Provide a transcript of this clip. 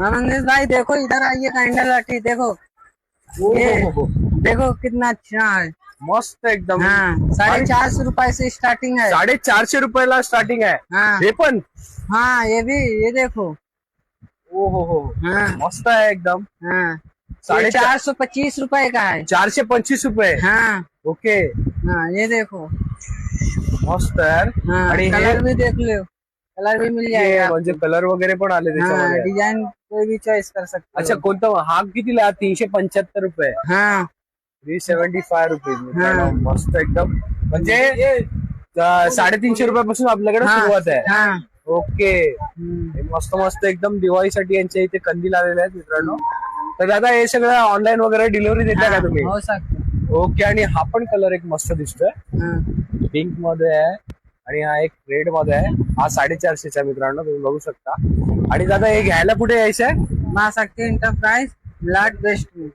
आनंदेश भाई देखो इधर आइए, कैंडल लाठी देखो, ये देखो कितना अच्छा है। मस्त एकदम। हाँ, 450 रुपए से स्टार्टिंग है। 450 रुपयाला स्टार्टिंग आहे। हाँ हे पण हाँ, ये भी, ये देखो। हो हाँ मस्त आहे एकदम। हाँ, 425 रुपए का है। 425 रुपये। हाँ ओके, हाँ, ये देखो। मस्त यार। हाँ, आणि हे कलर भी देख लो, कलर भी मिल जाएगा म्हणजे आपको। कलर वगैरे पण आले हाँ, त्याच्यामध्ये। डिजाइन कोई भी चॉइस कर सकते अच्छा, हो। कोणता हा कितीला? 375 रुपये। हाँ 375 रुपीज मित्रांनो, हाँ। मस्त एकदम। म्हणजे 350 रुपयापासून आपल्याकडे हाँ सुरुवात आहे। हाँ। ओके, हे मस्त मस्त एकदम दिवाळीसाठी यांच्या इथे कंदील आलेले आहेत मित्रांनो। तर दादा हे सगळं ऑनलाईन वगैरे डिलिव्हरी देता का तुम्ही? हो सकते। ओके, आणि हा पण कलर एक मस्त दिसतोय, हाँ पिंक मध्ये आहे आणि हा एक रेड मध्ये आहे। हा 450 मित्रांनो, तुम्ही बघू शकता। आणि दादा हे घ्यायला कुठे यायचंय? मां शक्ति एंटरप्राइज, ब्लड बेस्ट में।